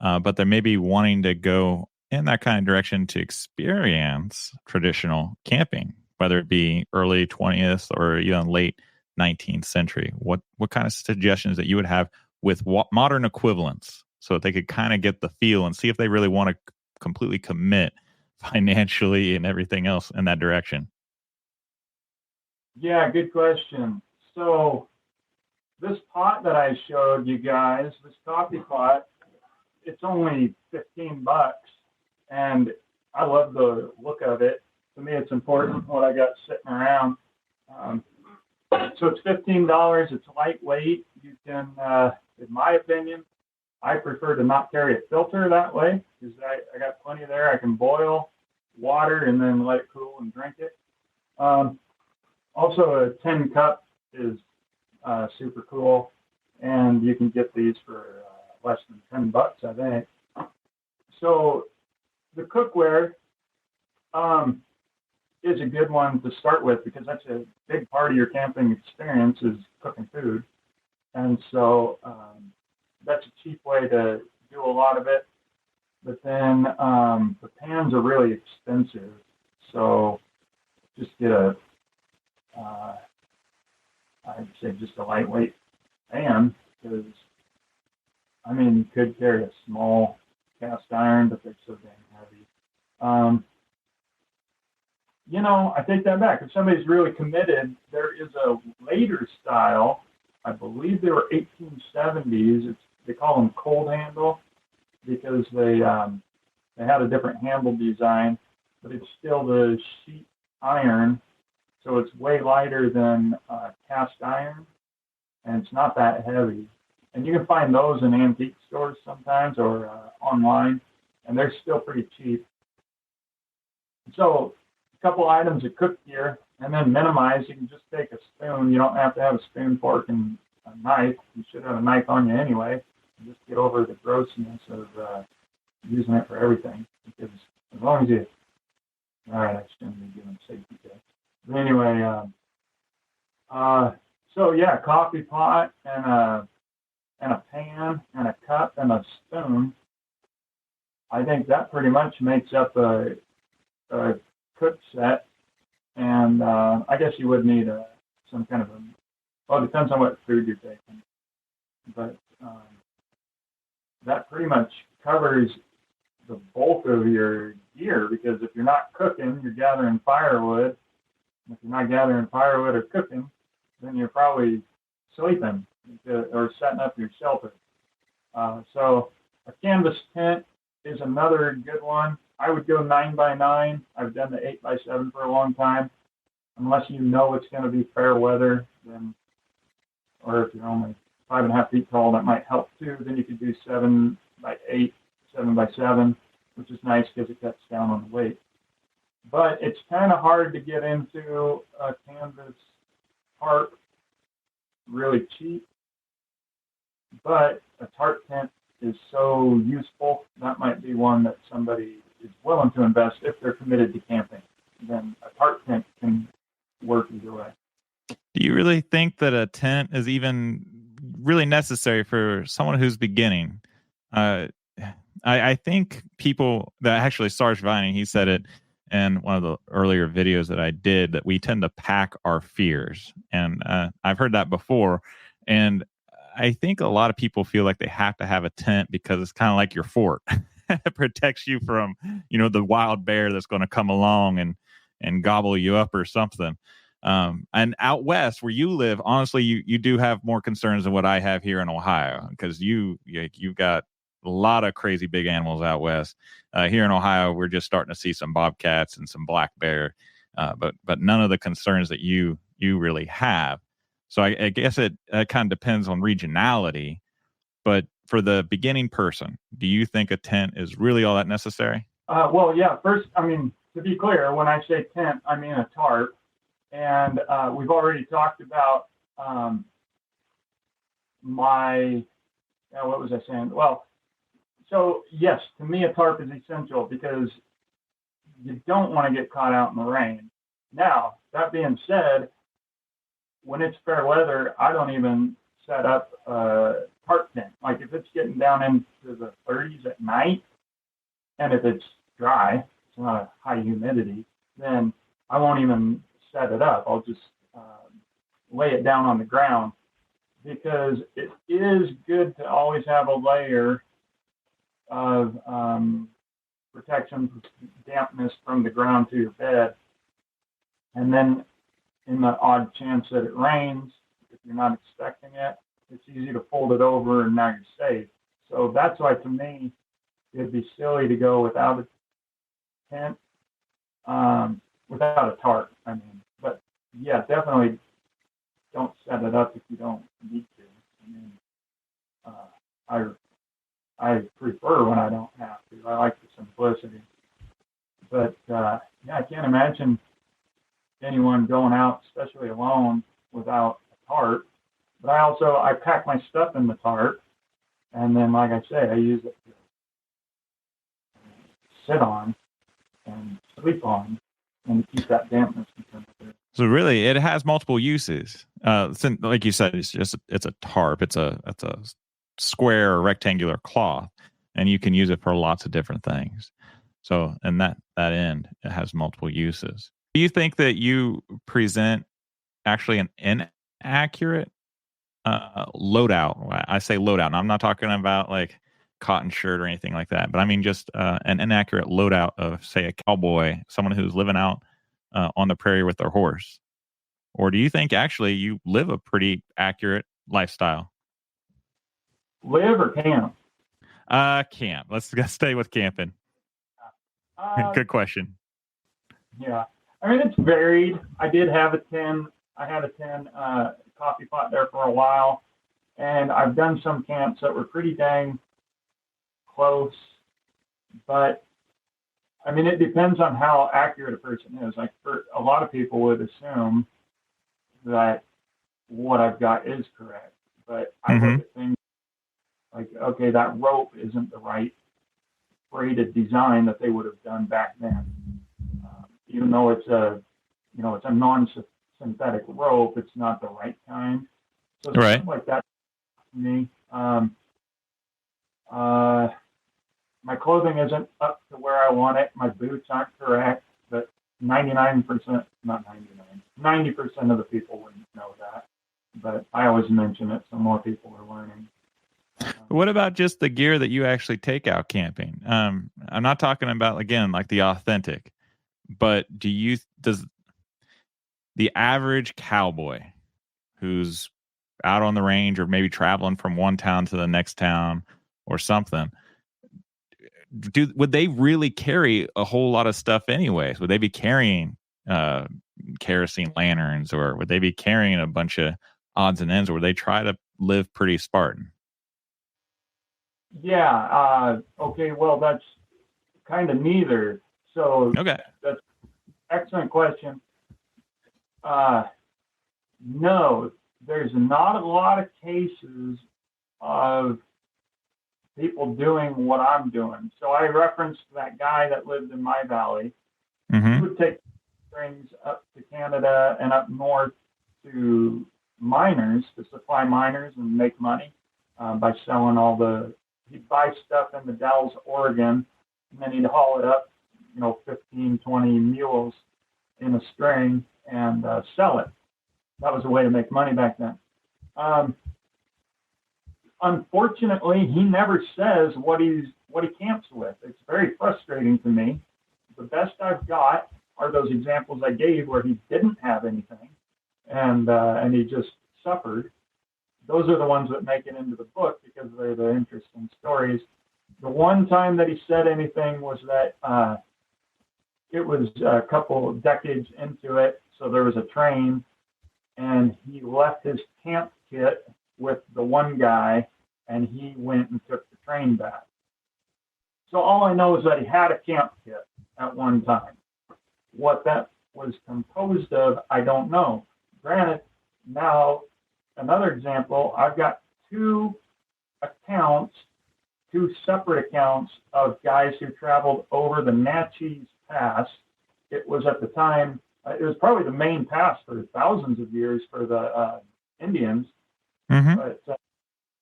but they're maybe wanting to go in that kind of direction to experience traditional camping, whether it be early 20th or even late 19th century? What kind of suggestions that you would have with modern equivalents, so that they could kind of get the feel and see if they really want to completely commit financially and everything else in that direction? Yeah, good question. So this pot that I showed you guys, this coffee pot, it's only $15, and I love the look of it. To me, it's important what I got sitting around. So it's $15. It's lightweight. You can, in my opinion, I prefer to not carry a filter that way, because I got plenty there. I can boil water and then let it cool and drink it. Also, a tin cup is super cool, and you can get these for less than $10, I think. So the cookware is a good one to start with, because that's a big part of your camping experience, is cooking food. And so that's a cheap way to do a lot of it. But then the pans are really expensive. So just get I'd say just a lightweight pan, because, I mean, you could carry a small cast iron, but they're so dang heavy. I take that back. If somebody's really committed, there is a later style. I believe they were 1870s. They call them cold handle, because they had a different handle design, but it's still the sheet iron, so it's way lighter than cast iron, and it's not that heavy. And you can find those in antique stores sometimes, or online, and they're still pretty cheap. So a couple items of cook gear, and then minimize. You can just take a spoon. You don't have to have a spoon, fork, and a knife. You should have a knife on you anyway. Just get over the grossness of using it for everything. Because as long as you, all right, I shouldn't be giving safety tips. But anyway, so yeah, coffee pot and a pan and a cup and a spoon. I think that pretty much makes up a cook set. And I guess you would need some kind of well, it depends on what food you're taking. But that pretty much covers the bulk of your gear, because if you're not cooking, you're gathering firewood. If you're not gathering firewood or cooking, then you're probably sleeping or setting up your shelter. So a canvas tent is another good one. I would go 9x9. I've done the 8x7 for a long time. Unless you know it's going to be fair weather, then, or if you're only 5.5 feet tall, that might help too. Then you could do 7x8, 7x7, which is nice because it cuts down on the weight. But it's kind of hard to get into a canvas tarp really cheap. But a tarp tent is so useful. That might be one that somebody is willing to invest if they're committed to camping. Then a tarp tent can work either way. Do you really think that a tent is even really necessary for someone who's beginning? I think people that actually Sarge Vining, he said it in one of the earlier videos that I did, that we tend to pack our fears. And I've heard that before. And I think a lot of people feel like they have to have a tent because it's kind of like your fort. It protects you from, the wild bear that's going to come along and gobble you up or something. And out west where you live, honestly, you do have more concerns than what I have here in Ohio, because you've got a lot of crazy big animals out west. Here in Ohio, we're just starting to see some bobcats and some black bear, but none of the concerns that you really have. So I guess it kind of depends on regionality. But for the beginning person, do you think a tent is really all that necessary? Well, yeah. First, I mean, to be clear, when I say tent, I mean a tarp. And we've already talked about what was I saying? Well, so yes, to me, a tarp is essential because you don't want to get caught out in the rain. Now, that being said, when it's fair weather, I don't even set up a tarp tent. Like if it's getting down into the 30s at night, and if it's dry, it's not a high humidity, then I won't even set it up. I'll just lay it down on the ground, because it is good to always have a layer of protection, dampness from the ground to your bed. And then in the odd chance that it rains, if you're not expecting it, it's easy to fold it over and now you're safe. So that's why, to me, it'd be silly to go without a tent, without a tarp, I mean. But yeah, definitely don't set it up if you don't need to. I mean, I prefer when I don't have to. I like the simplicity. But yeah, I can't imagine anyone going out, especially alone, without a tarp. But I pack my stuff in the tarp, and then, like I say, I use it to sit on and sleep on, and to keep that dampness. So really, it has multiple uses. Like you said, it's a tarp. It's a square or rectangular cloth. and you can use it for lots of different things. So, and that end, it has multiple uses. Do you think that you present actually an inaccurate loadout? I say loadout, and I'm not talking about like cotton shirt or anything like that, but I mean just an inaccurate loadout of, say, a cowboy, someone who's living out on the prairie with their horse. Or do you think actually you live a pretty accurate lifestyle? Live or camp? Camp. Let's stay with camping. Good question. Yeah. I mean, it's varied. I did have a tin. I had a tin coffee pot there for a while, and I've done some camps that were pretty dang close. But I mean, it depends on how accurate a person is. Like, for a lot of people would assume that what I've got is correct, but I look at things like, okay, that rope isn't the right braided design that they would have done back then. Even though it's a non-synthetic rope, it's not the right kind. So stuff like that to me. My clothing isn't up to where I want it. My boots aren't correct, but 90% of the people wouldn't know that. But I always mention it, so more people are learning. What about just the gear that you actually take out camping? I'm not talking about, again, like the authentic, but does the average cowboy who's out on the range or maybe traveling from one town to the next town or something, would they really carry a whole lot of stuff anyways? Would they be carrying kerosene lanterns, or would they be carrying a bunch of odds and ends, or would they try to live pretty Spartan? Yeah. Okay. Well, that's kind of neither. So okay, that's an excellent question. No, there's not a lot of cases of people doing what I'm doing. So I referenced that guy that lived in my valley. He would take strings up to Canada and up north to miners, to supply miners and make money by selling he'd buy stuff in the Dalles, Oregon, and then he'd haul it up, 15, 20 mules in a string and sell it. That was a way to make money back then. Unfortunately, he never says what he camps with. It's very frustrating to me. The best I've got are those examples I gave where he didn't have anything, and he just suffered. Those are the ones that make it into the book because they're the interesting stories. The one time that he said anything was that it was a couple of decades into it, so there was a train, and he left his camp kit with the one guy, and he went and took the train back. So all I know is that he had a camp kit at one time. What that was composed of, I don't know. Granted, now, another example, I've got two separate accounts of guys who traveled over the Natchez Pass. It was at the time, it was probably the main pass for thousands of years for the Indians. But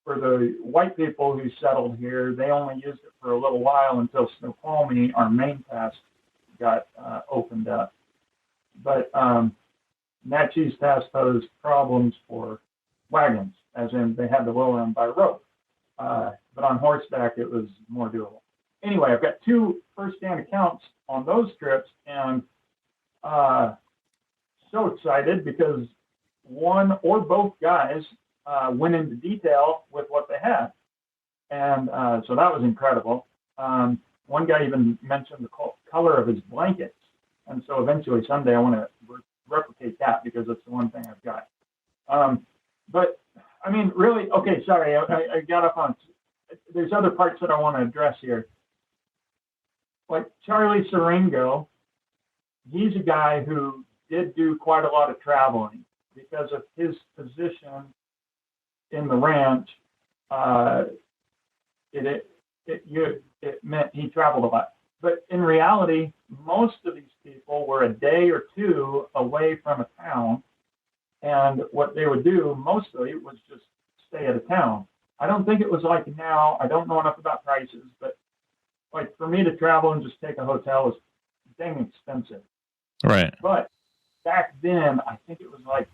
for the white people who settled here, they only used it for a little while until Snoqualmie, our main pass, got opened up. But Natchez Pass posed problems for wagons, as in they had to lower them by rope. But on horseback, it was more doable. Anyway, I've got two first-hand accounts on those trips, and so excited because one or both guys went into detail with what they had. And so that was incredible. One guy even mentioned the color of his blankets. And so eventually someday I want to replicate that because it's the one thing I've got. But I mean, really, okay, sorry, I got up on, there's other parts that I want to address here. Like Charlie Siringo, he's a guy who did do quite a lot of traveling because of his position in the ranch. It meant he traveled a lot. But in reality, most of these people were a day or two away from a town. And what they would do mostly was just stay at a town. I don't think it was like now. I don't know enough about prices, but like for me to travel and just take a hotel was dang expensive. Right. But back then, I think it was like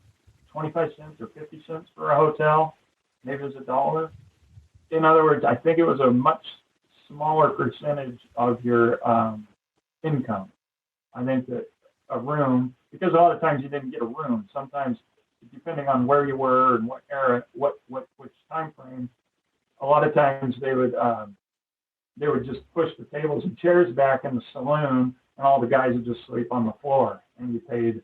25 cents or 50 cents for a hotel. Maybe it was $1. In other words, I think it was a much smaller percentage of your income. I think that a room, because a lot of times you didn't get a room. Sometimes, depending on where you were and what era, which time frame, a lot of times they would just push the tables and chairs back in the saloon, and all the guys would just sleep on the floor, and you paid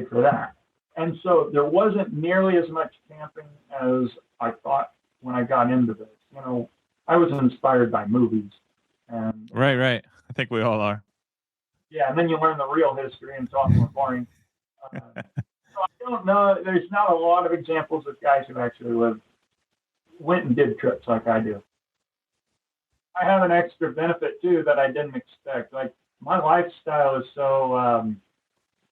for that. And so there wasn't nearly as much camping as I thought when I got into this. You know, I was inspired by movies. And Right. I think we all are. yeah, and then you learn the real history, and it's often boring. So I don't know. There's not a lot of examples of guys who actually went and did trips like I do. I have an extra benefit too that I didn't expect. Like my lifestyle is so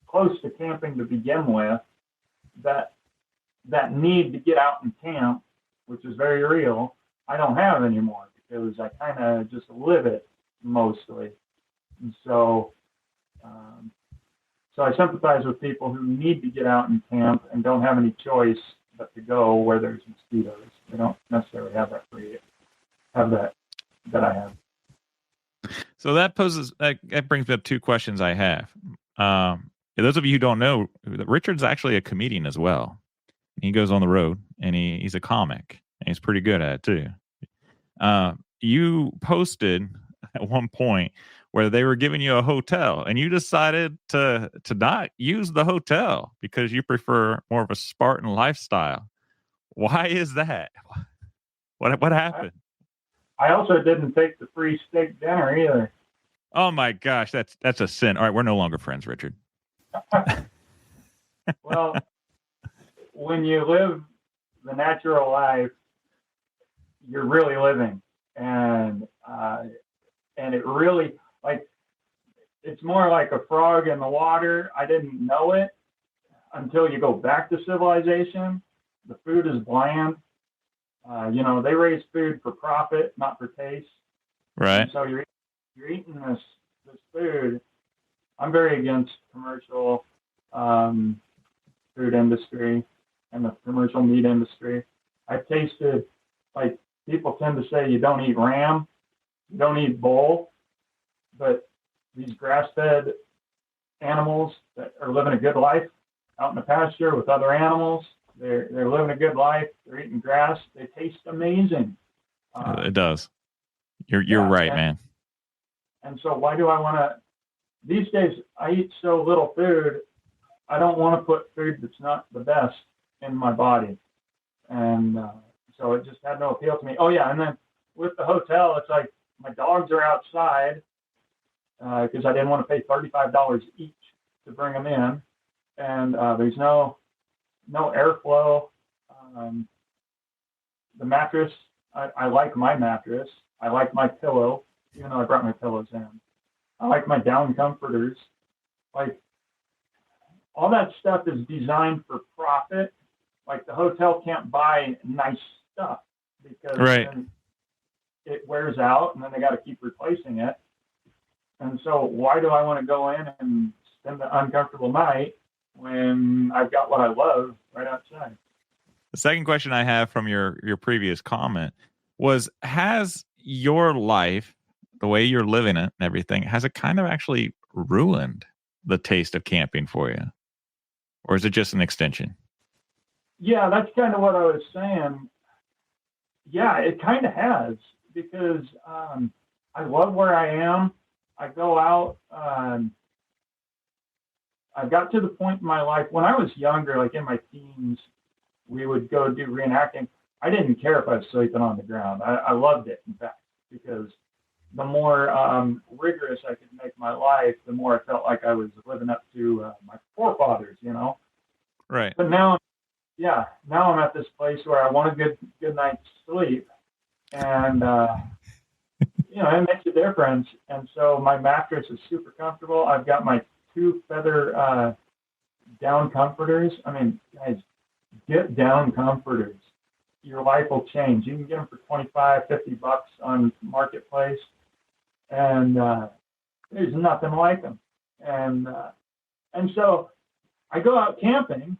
close to camping to begin with that need to get out and camp, which is very real, I don't have anymore because I kind of just live it mostly. And so I sympathize with people who need to get out and camp and don't have any choice but to go where there's mosquitoes. They don't necessarily have that that I have. So that brings me up two questions I have. Those of you who don't know, Richard's actually a comedian as well. He goes on the road and he's a comic and he's pretty good at it too. You posted at one point where they were giving you a hotel and you decided to not use the hotel because you prefer more of a Spartan lifestyle. Why is that? What happened? I also didn't take the free steak dinner either. Oh my gosh, that's a sin. All right, we're no longer friends, Richard. Well, when you live the natural life, you're really living, and it really, like, it's more like a frog in the water. I didn't know it until you go back to civilization. The food is bland. They raise food for profit, not for taste. Right. And so you're eating this food. I'm very against commercial food industry and the commercial meat industry. I've tasted, like, people tend to say you don't eat ram, you don't eat bull, but these grass-fed animals that are living a good life out in the pasture with other animals, they're living a good life. They're eating grass. They taste amazing. It does. You're right, man. And so why do I want to? These days, I eat so little food. I don't want to put food that's not the best in my body, and so it just had no appeal to me. Oh yeah, and then with the hotel, it's like my dogs are outside because I didn't want to pay $35 each to bring them in, and there's no airflow. The mattress, I like my mattress. I like my pillow, even though I brought my pillows in. I like my down comforters. Like, all that stuff is designed for profit. Like, the hotel can't buy nice stuff because then it wears out and then they got to keep replacing it. And so why do I want to go in and spend an uncomfortable night when I've got what I love right outside? The second question I have from your previous comment was, has your life, the way you're living it and everything, has it kind of actually ruined the taste of camping for you? Or is it just an extension? Yeah, that's kind of what I was saying. Yeah, it kind of has, because I love where I am. I go out. I got to the point in my life when I was younger, like in my teens, we would go do reenacting. I didn't care if I was sleeping on the ground. I loved it, in fact, because the more rigorous I could make my life, the more I felt like I was living up to my forefathers, Right. But now I'm at this place where I want a good night's sleep, and it makes a difference. And so my mattress is super comfortable. I've got my 2 feather down comforters. I mean, guys, get down comforters. your life will change. You can get them for $25, $50 on Marketplace, and there's nothing like them. And so I go out camping.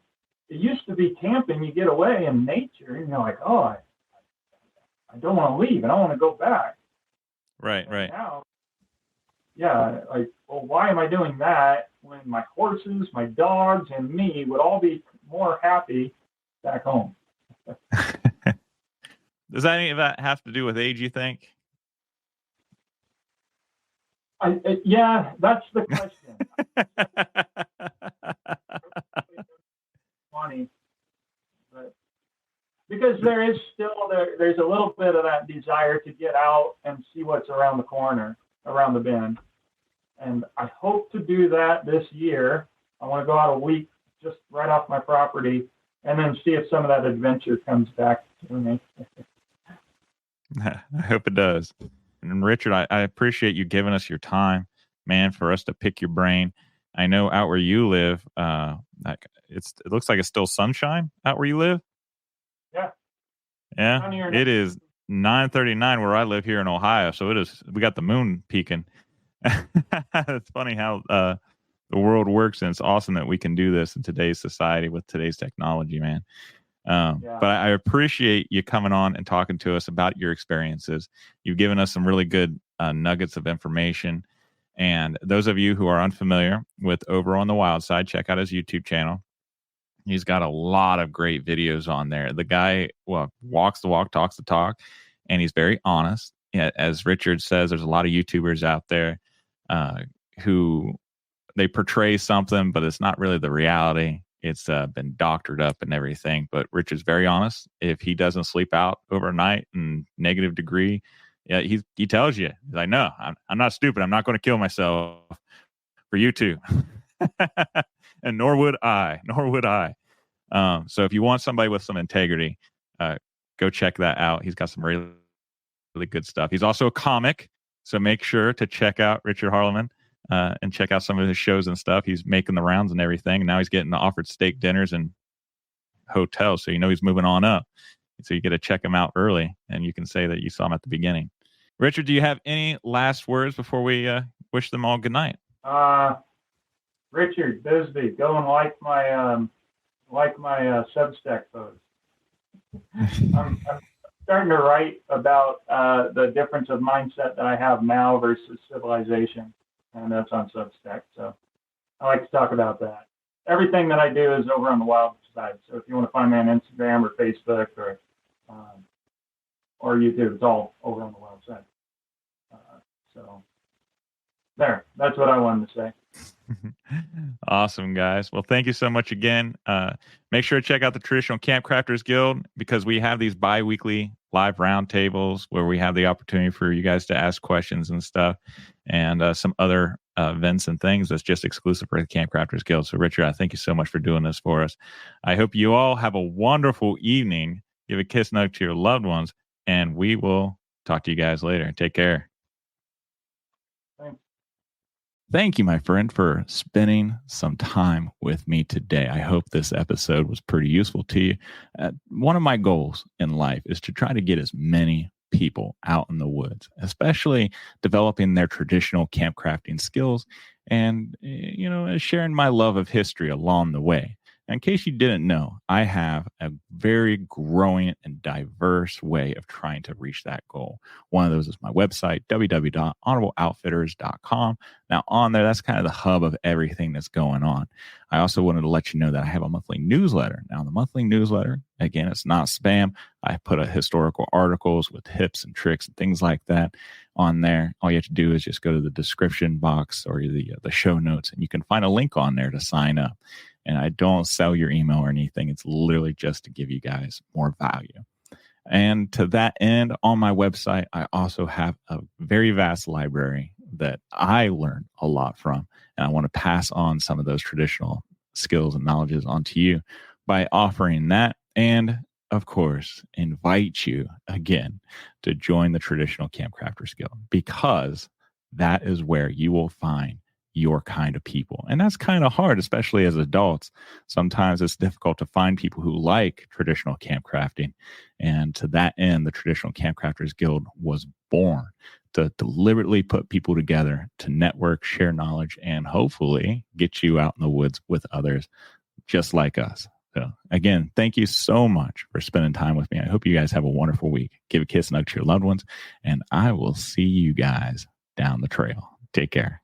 It used to be camping, you get away in nature, and you're like, oh, I don't want to leave. I don't want to go back. Right. Now, yeah, like, well, why am I doing that when my horses, my dogs, and me would all be more happy back home? Does any of that have to do with age, you think? Yeah, that's the question. Funny, but because there's a little bit of that desire to get out and see what's around the corner, around the bend. And I hope to do that this year. I want to go out a week just right off my property and then see if some of that adventure comes back to me. I hope it does. And Richard, I appreciate you giving us your time, man, for us to pick your brain. I know out where you live, it looks like it's still sunshine out where you live. Yeah. It is 9:39 where I live here in Ohio, so it is. We got the moon peaking. It's funny how the world works, and it's awesome that we can do this in today's society with today's technology, man. But I appreciate you coming on and talking to us about your experiences. You've given us some really good nuggets of information. And those of you who are unfamiliar with Over on the Wild Side, check out his YouTube channel. He's got a lot of great videos on there. The guy, walks the walk, talks the talk, and he's very honest. As Richard says, there's a lot of YouTubers out there who they portray something, but it's not really the reality. It's been doctored up and everything. But Richard's very honest. If he doesn't sleep out overnight in negative degree, yeah, he tells you. He's like, no, I'm not stupid. I'm not going to kill myself for you two. And nor would I. So if you want somebody with some integrity, go check that out. He's got some really, really good stuff. He's also a comic. So make sure to check out Richard Harleman. And check out some of his shows and stuff. He's making the rounds and everything. And now he's getting offered steak dinners and hotels. So he's moving on up. So you get to check him out early, and you can say that you saw him at the beginning. Richard, do you have any last words before we wish them all good night? Richard Bisbee, go and like my Substack post. I'm starting to write about the difference of mindset that I have now versus civilization. And that's on Substack. So I like to talk about that. Everything that I do is over on the Wild Side. So if you want to find me on Instagram or Facebook or YouTube, it's all over on the Wild Side. So that's what I wanted to say. Awesome, guys. Well, thank you so much again. Make sure to check out the Traditional Camp Crafters Guild, because we have these bi-weekly live roundtables where we have the opportunity for you guys to ask questions and stuff, and some other events and things that's just exclusive for the Camp Crafters Guild. So, Richard, I thank you so much for doing this for us. I hope you all have a wonderful evening. Give a kiss and hug to your loved ones, and we will talk to you guys later. Take care. Thanks. Thank you, my friend, for spending some time with me today. I hope this episode was pretty useful to you. One of my goals in life is to try to get as many people out in the woods, especially developing their traditional camp crafting skills and, sharing my love of history along the way. In case you didn't know, I have a very growing and diverse way of trying to reach that goal. One of those is my website, www.honorableoutfitters.com. Now on there, that's kind of the hub of everything that's going on. I also wanted to let you know that I have a monthly newsletter. Now the monthly newsletter, again, it's not spam. I put historical articles with tips and tricks and things like that on there. All you have to do is just go to the description box or the show notes, and you can find a link on there to sign up. And I don't sell your email or anything. It's literally just to give you guys more value. And to that end, on my website, I also have a very vast library that I learned a lot from. And I want to pass on some of those traditional skills and knowledges onto you by offering that. And of course, invite you again to join the Traditional Camp Crafters Guild, because that is where you will find your kind of people. And that's kind of hard, especially as adults. Sometimes it's difficult to find people who like traditional camp crafting. And to that end, the Traditional Camp Crafters Guild was born to deliberately put people together to network, share knowledge, and hopefully get you out in the woods with others just like us. So again, thank you so much for spending time with me. I hope you guys have a wonderful week. Give a kiss and hug to your loved ones, and I will see you guys down the trail. Take care.